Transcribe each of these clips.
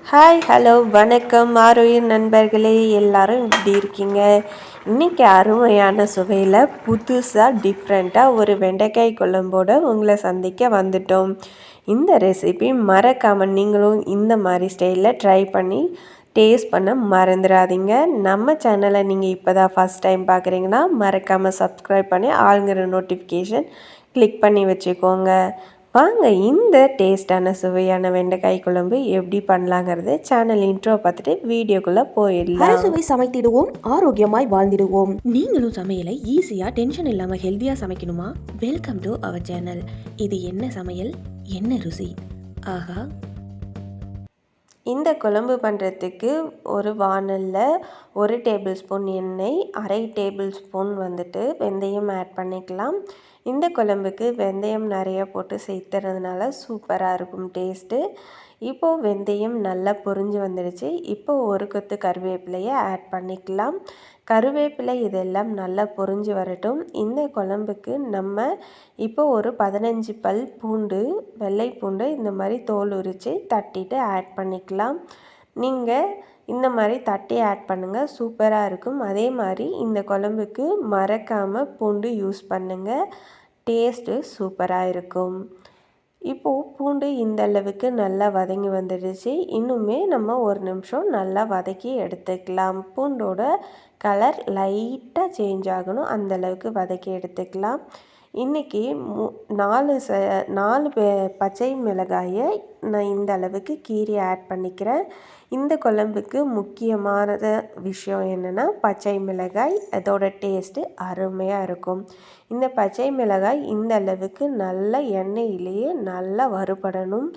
Hi hello வணக்கம் ஆரோக்கிய நண்பர்களே, எல்லாரும் எப்படி இருக்கீங்க? இன்றைக்கி அருமையான சுவையில் புதுசாக டிஃப்ரெண்ட்டாக ஒரு வெண்டைக்காய் குழம்போடு உங்களை சந்திக்க வந்துட்டோம். இந்த ரெசிபி மறக்காமல் நீங்களும் இந்த மாதிரி ஸ்டைலில் ட்ரை பண்ணி டேஸ்ட் பண்ண மறந்துடாதீங்க. நம்ம சேனலை நீங்கள் இப்போ தான் ஃபஸ்ட் டைம் பார்க்குறீங்கன்னா மறக்காமல் சப்ஸ்கிரைப் பண்ணி ஆளுங்கிற நோட்டிஃபிகேஷன் கிளிக் பண்ணி வச்சுக்கோங்க. வாங்க இந்த டேஸ்டான சுவையான வெண்டைக்காய் குழம்பு எப்படி பண்ணலாங்கிறது சேனல் இன்ட்ரோ பார்த்துட்டு வீடியோக்குள்ளே போயிடலாம். அறுசுவை சமைத்திடுவோம், ஆரோக்கியமாய் வாழ்ந்திடுவோம். நீங்களும் சமையலை ஈஸியாக டென்ஷன் இல்லாமல் ஹெல்த்தியாக சமைக்கணுமா? Welcome to our channel. இது என்ன சமையல், என்ன ருசி, ஆஹா! இந்த குழம்பு பண்ணுறதுக்கு ஒரு வானலில் 1 டேபிள் ஸ்பூன் எண்ணெய், அரை டேபிள் ஸ்பூன் வெந்தயம் ஆட் பண்ணிக்கலாம். இந்த குழம்புக்கு வெந்தயம் நிறைய போட்டு சேர்த்துறதுனால சூப்பராக இருக்கும் டேஸ்ட்டு. இப்போது வெந்தயம் நல்லா பொரிஞ்சு வந்துடுச்சு. இப்போது ஒரு கொத்து கருவேப்பிலையை ஆட் பண்ணிக்கலாம். கருவேப்பிலை இதெல்லாம் நல்லா பொரிஞ்சு வரட்டும். இந்த குழம்புக்கு நம்ம இப்போ ஒரு 15 பல் பூண்டு, வெள்ளை பூண்டு இந்த மாதிரி தோல் உரித்து தட்டிட்டு ஆட் பண்ணிக்கலாம். நீங்கள் இந்த மாதிரி தட்டி ஆட் பண்ணுங்கள், சூப்பராக இருக்கும். அதே மாதிரி இந்த குழம்புக்கு மறக்காமல் பூண்டு யூஸ் பண்ணுங்கள், டேஸ்ட்டு சூப்பராக இருக்கும். இப்போது பூண்டு இந்த அளவுக்கு நல்லா வதங்கி வந்துடுச்சு. இன்னுமே நம்ம ஒரு நிமிஷம் நல்லா வதக்கி எடுத்துக்கலாம். பூண்டோட கலர் லைட்டாக சேஞ்ச் ஆகணும், அந்தளவுக்கு வதக்கி எடுத்துக்கலாம். இன்றைக்கி 4 பச்சை மிளகாயை நான் இந்த அளவுக்கு கீரி ஆட் பண்ணிக்கிறேன். இந்த குழம்புக்கு முக்கியமான விஷயம் என்னென்னா பச்சை மிளகாய், அதோட டேஸ்ட்டு அருமையாக இருக்கும். இந்த பச்சை மிளகாய் இந்த அளவுக்கு நல்ல எண்ணெயிலேயே நல்லா வறுபடணும்.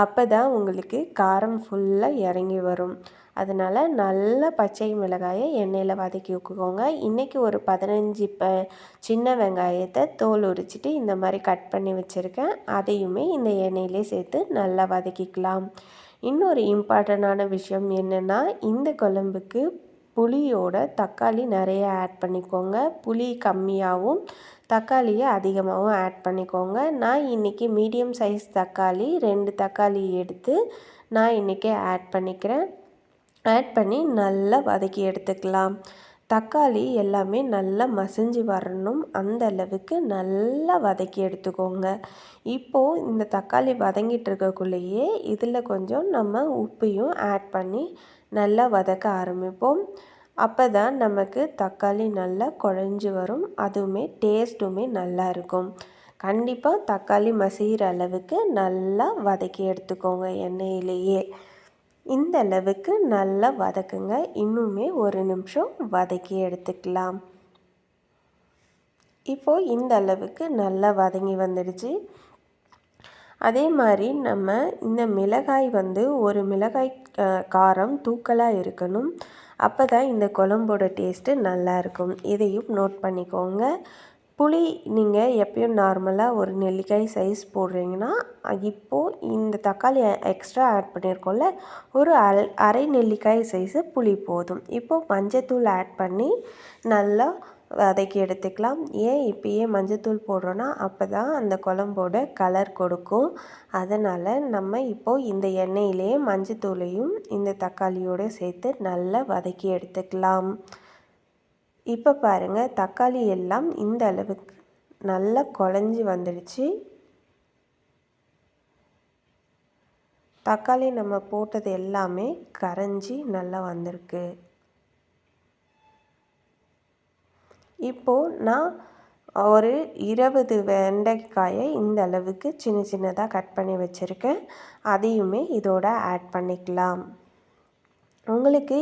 அப்போ தான் உங்களுக்கு காரம் ஃபுல்லாக இறங்கி வரும். அதனால் நல்ல பச்சை மிளகாயை எண்ணெயில் வதக்கி வைக்கோங்க. இன்றைக்கி ஒரு 15 சின்ன வெங்காயத்தை தோல் உரிச்சிட்டு இந்த மாதிரி கட் பண்ணி வச்சுருக்கேன். அதையுமே இந்த எண்ணெயிலே சேர்த்து நல்லா வதக்கிக்கலாம். இன்னொரு இம்பார்ட்டண்டான விஷயம் என்னென்னா, இந்த குழம்புக்கு புளியோட தக்காளி நிறைய ஆட் பண்ணிக்கோங்க. புளி கம்மியாகவும் தக்காளியை அதிகமாகவும் ஆட் பண்ணிக்கோங்க. நான் இன்றைக்கி மீடியம் சைஸ் தக்காளி 2 தக்காளி எடுத்து நான் இன்றைக்கி ஆட் பண்ணிக்கிறேன். ஆட் பண்ணி நல்லா வதக்கி எடுத்துக்கலாம். தக்காளி எல்லாமே நல்லா மசிஞ்சு வரணும், அந்த அளவுக்கு நல்லா வதக்கி எடுத்துக்கோங்க. இப்போது இந்த தக்காளி வதங்கிட்டு இருக்கக்குள்ளேயே இதில் கொஞ்சம் நம்ம உப்பையும் ஆட் பண்ணி நல்லா வதக்க ஆரம்பிப்போம். அப்போ தான் நமக்கு தக்காளி நல்லா குழஞ்சி வரும், அதுவுமே டேஸ்ட்டுமே நல்லா இருக்கும். கண்டிப்பாக தக்காளி மசிகிற அளவுக்கு நல்லா வதக்கி எடுத்துக்கோங்க எண்ணெயிலேயே. இந்த அளவுக்கு நல்லா வதக்குங்க. இன்னுமே ஒரு நிமிஷம் வதக்கி எடுத்துக்கலாம். இப்போது இந்த அளவுக்கு நல்லா வதங்கி வந்துடுச்சு. அதே மாதிரி நம்ம இந்த மிளகாய் ஒரு மிளகாய் காரம் தூக்கலாக இருக்கணும். அப்போ தான் இந்த குழம்போட டேஸ்ட்டு நல்லாயிருக்கும். இதையும் நோட் பண்ணிக்கோங்க. புளி நீங்கள் எப்பயும் நார்மலாக ஒரு நெல்லிக்காய் சைஸ் போடுறீங்கன்னா, இப்போது இந்த தக்காளி எக்ஸ்ட்ரா ஆட் பண்ணியிருக்கோம்ல, ஒரு அரை நெல்லிக்காய் சைஸு புளி போதும். இப்போது மஞ்சத்தூள் ஆட் பண்ணி நல்லா வதக்கி எடுத்துக்கலாம். ஏன் இப்போயே மஞ்சத்தூள் போடுறோன்னா அப்போ தான் அந்த குழம்போட கலர் கொடுக்கும். அதனால் நம்ம இப்போது இந்த எண்ணெயிலே மஞ்சத்தூளையும் இந்த தக்காளியோடு சேர்த்து நல்லா வதக்கி எடுத்துக்கலாம். இப்போ பாருங்கள், தக்காளி எல்லாம் இந்த அளவுக்கு நல்லா குழஞ்சி வந்துடுச்சு. தக்காளி நம்ம போட்டது எல்லாமே கரைஞ்சி நல்லா வந்திருக்கு. இப்போது நான் ஒரு 20 வெண்டைக்காயை இந்த அளவுக்கு சின்ன சின்னதாக கட் பண்ணி வச்சுருக்கேன். அதையுமே இதோட ஆட் பண்ணிக்கலாம். உங்களுக்கு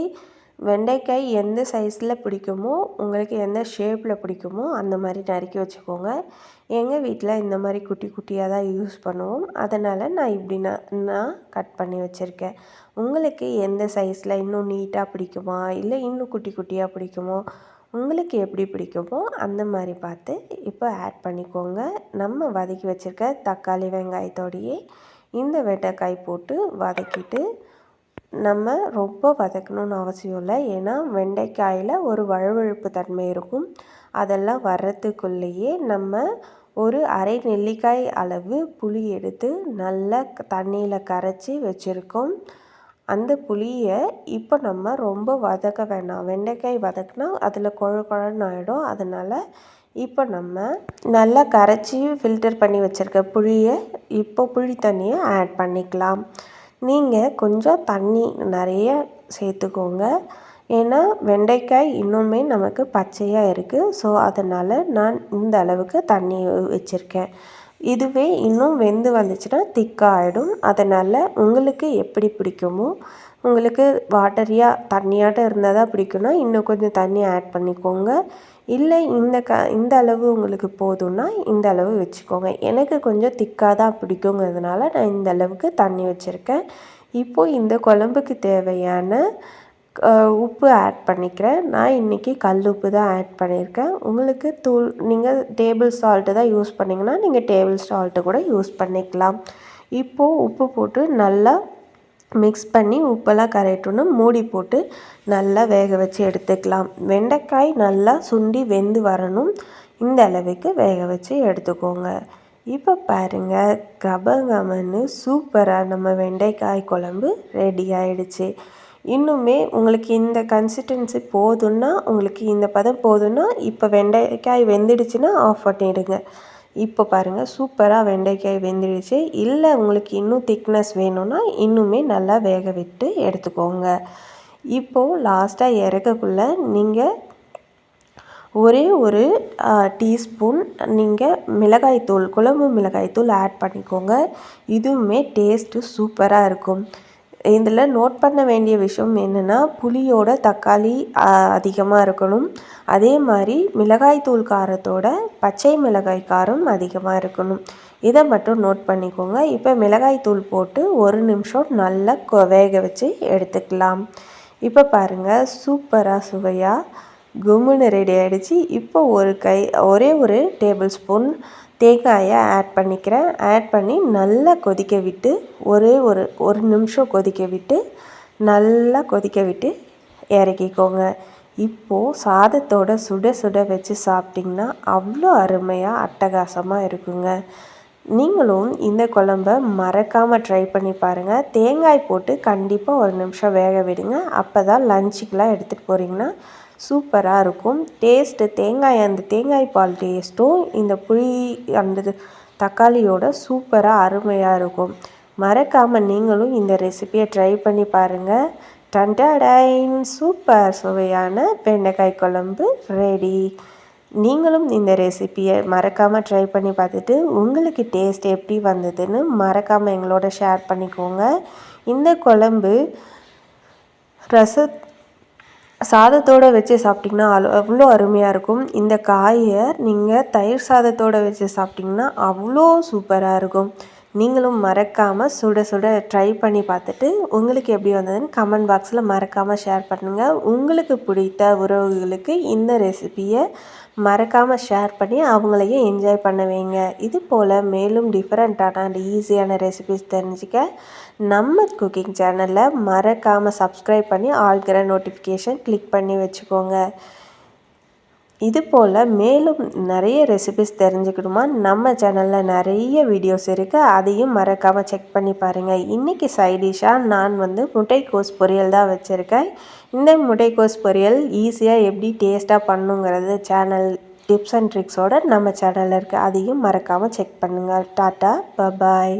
வெண்டைக்காய் எந்த சைஸில் பிடிக்குமோ, உங்களுக்கு எந்த ஷேப்பில் பிடிக்குமோ அந்த மாதிரி நறுக்கி வச்சுக்கோங்க. எங்கள் வீட்டில் இந்த மாதிரி குட்டி குட்டியாக தான் யூஸ் பண்ணுவோம். அதனால் நான் இப்படி நான் கட் பண்ணி வச்சுருக்கேன். உங்களுக்கு எந்த சைஸில் இன்னும் நீட்டாக பிடிக்குமா, இல்லை இன்னும் குட்டி குட்டியாக பிடிக்குமோ, உங்களுக்கு எப்படி பிடிக்குமோ அந்த மாதிரி பார்த்து இப்போ ஆட் பண்ணிக்கோங்க. நம்ம வதக்கி வச்சுருக்க தக்காளி வெங்காயத்தோடையே இந்த வெண்டைக்காய் போட்டு வதக்கிட்டு, நம்ம ரொம்ப வதக்கணும்னு அவசியம் இல்லை. ஏன்னா வெண்டைக்காயில் ஒரு வழுவழுப்பு தன்மை இருக்கும். அதெல்லாம் வர்றதுக்குள்ளேயே நம்ம ஒரு அரை நெல்லிக்காய் அளவு புளி எடுத்து நல்லா தண்ணியில் கரைச்சி வச்சுருக்கோம். அந்த புளியை இப்போ நம்ம ரொம்ப வதக்க வேணாம். வெண்டைக்காய் வதக்குனா அதில் கொழ கொழன்னு ஆகிடும். அதனால் இப்போ நம்ம நல்லா கரைச்சி ஃபில்டர் பண்ணி வச்சுருக்க புளியை இப்போ புளி தண்ணியை ஆட் பண்ணிக்கலாம். நீங்கள் கொஞ்சம் தண்ணி நிறைய சேர்த்துக்கோங்க. ஏன்னா வெண்டைக்காய் இன்னுமே நமக்கு பச்சையாக இருக்குது. ஸோ அதனால் நான் இந்த அளவுக்கு தண்ணி வச்சுருக்கேன். இதுவே இன்னும் வெந்து வந்துச்சுன்னா திக்காக ஆகிடும். அதனால் உங்களுக்கு எப்படி பிடிக்குமோ, உங்களுக்கு வாட்டரியாக தண்ணியாட்டம் இருந்தால் தான் பிடிக்கும்னா இன்னும் கொஞ்சம் தண்ணி ஆட் பண்ணிக்கோங்க. இல்லை இந்த அளவு உங்களுக்கு போதும்னா இந்த அளவு வச்சுக்கோங்க. எனக்கு கொஞ்சம் திக்காக தான் பிடிக்குங்கிறதுனால நான் இந்த அளவுக்கு தண்ணி வச்சுருக்கேன். இப்போது இந்த குழம்புக்கு தேவையான உப்பு ஆட் பண்ணிக்கிறேன். நான் இன்றைக்கி கல் உப்பு தான் ஆட் பண்ணியிருக்கேன். உங்களுக்கு நீங்கள் டேபிள் சால்ட்டு தான் யூஸ் பண்ணிங்கன்னா நீங்கள் டேபிள் சால்ட்டு கூட யூஸ் பண்ணிக்கலாம். இப்போது உப்பு போட்டு நல்லா மிக்ஸ் பண்ணி உப்பெல்லாம் கரையட்டுன்னு மூடி போட்டு நல்லா வேக வச்சு எடுத்துக்கலாம். வெண்டைக்காய் நல்லா சுண்டி வெந்து வரணும். இந்த அளவுக்கு வேக வச்சு எடுத்துக்கோங்க. இப்போ பாருங்கள், கபகமன்னு சூப்பராக நம்ம வெண்டைக்காய் குழம்பு ரெடி ஆகிடுச்சு. இன்னுமே உங்களுக்கு இந்த கன்சிஸ்டன்சி போதும்னா, உங்களுக்கு இந்த பதம் போதும்னா இப்போ வெண்டைக்காய் வெந்துடுச்சுன்னா ஆஃப் பண்ணிவிடுங்க. இப்போ பாருங்கள், சூப்பராக வெண்டைக்காய் வெந்துடுச்சு. இல்லை உங்களுக்கு இன்னும் திக்னஸ் வேணும்னா இன்னுமே நல்லா வேக விட்டு எடுத்துக்கோங்க. இப்போது லாஸ்ட்டாக இறக்கக்குள்ளே நீங்கள் ஒரே ஒரு டீஸ்பூன் நீங்கள் மிளகாய்த்தூள், குழம்பு மிளகாய்த்தூள் ஆட் பண்ணிக்கோங்க. இதுவுமே டேஸ்ட்டு சூப்பராக இருக்கும். இதில் நோட் பண்ண வேண்டிய விஷயம் என்னென்னா, புளியோட தக்காளி அதிகமாக இருக்கணும். அதே மாதிரி மிளகாய்த்தூள் காரத்தோட பச்சை மிளகாய் காரம் அதிகமாக இருக்கணும். இதை மட்டும் நோட் பண்ணிக்கோங்க. இப்போ மிளகாய்த்தூள் போட்டு 1 நிமிஷம் நல்லா வேக வச்சு எடுத்துக்கலாம். இப்போ பாருங்கள், சூப்பராக சுவையாக கும்முன்னு ரெடி ஆகிடுச்சு. இப்போ ஒரே ஒரு டேபிள் ஸ்பூன் தேங்காயை ஆட் பண்ணிக்கிறேன். ஆட் பண்ணி நல்லா கொதிக்க விட்டு ஒரு நிமிஷம் கொதிக்க விட்டு நல்லா கொதிக்க விட்டு இறக்கிக்கோங்க. இப்போது சாதத்தோட சுட சுட வச்சு சாப்பிட்டிங்கன்னா அவ்வளோ அருமையாக அட்டகாசமாக இருக்குங்க. நீங்களும் இந்த குழம்ப மறக்காமல் ட்ரை பண்ணி பாருங்கள். தேங்காய் போட்டு கண்டிப்பாக 1 நிமிஷம் வேக விடுங்க. அப்போ தான் லஞ்சுக்கெலாம் எடுத்துகிட்டு போகிறீங்கன்னா சூப்பராக இருக்கும். அந்த தேங்காய் பால் டேஸ்ட்டும் இந்த புளி அந்த தக்காளியோட சூப்பராக அருமையாக இருக்கும். மறக்காமல் நீங்களும் இந்த ரெசிபியை ட்ரை பண்ணி பாருங்கள். டன்டாடைன், சூப்பர் சுவையான வெண்டைக்காய் குழம்பு ரெடி. நீங்களும் இந்த ரெசிபியை மறக்காமல் ட்ரை பண்ணி பார்த்துட்டு உங்களுக்கு டேஸ்ட் எப்படி வந்ததுன்னு மறக்காமல் எங்களோட ஷேர் பண்ணிக்கோங்க. இந்த குழம்பு சாதத்தோடு வச்சு சாப்பிட்டிங்கன்னா அவ்வளோ அருமையாக இருக்கும். இந்த காயை நீங்கள் தயிர் சாதத்தோடு வச்சு சாப்பிட்டிங்கன்னா அவ்வளோ சூப்பராக இருக்கும். நீங்களும் மறக்காமல் சுட சுட ட்ரை பண்ணி பார்த்துட்டு உங்களுக்கு எப்படி வந்ததுன்னு கமெண்ட் பாக்ஸில் மறக்காமல் ஷேர் பண்ணுங்கள். உங்களுக்கு பிடித்த உறவுகளுக்கு இந்த ரெசிபியை மறக்காமல் ஷேர் பண்ணி அவங்களையும் என்ஜாய் பண்ண வைங்க. இது போல் மேலும் டிஃப்ரெண்ட்டான அண்ட் ஈஸியான ரெசிபிஸ் தெரிஞ்சுக்க நம்ம குக்கிங் சேனலில் மறக்காமல் சப்ஸ்கிரைப் பண்ணி ஆல்கிற நோட்டிஃபிகேஷன் கிளிக் பண்ணி வச்சுக்கோங்க. இது போல் மேலும் நிறைய ரெசிபிஸ் தெரிஞ்சுக்கணுமா, நம்ம சேனலில் நிறைய வீடியோஸ் இருக்குது. அதையும் மறக்காமல் செக் பண்ணி பாருங்கள். இன்றைக்கி சைடிஷாக நான் முட்டைக்கோஸ் பொரியல் தான் வச்சுருக்கேன். இந்த முட்டைக்கோஸ் பொரியல் ஈஸியாக எப்படி டேஸ்ட்டாக பண்ணுங்கிறது சேனல் டிப்ஸ் அண்ட் ட்ரிக்ஸோடு நம்ம சேனலில் இருக்குது. அதையும் மறக்காமல் செக் பண்ணுங்கள். Tata, bye bye.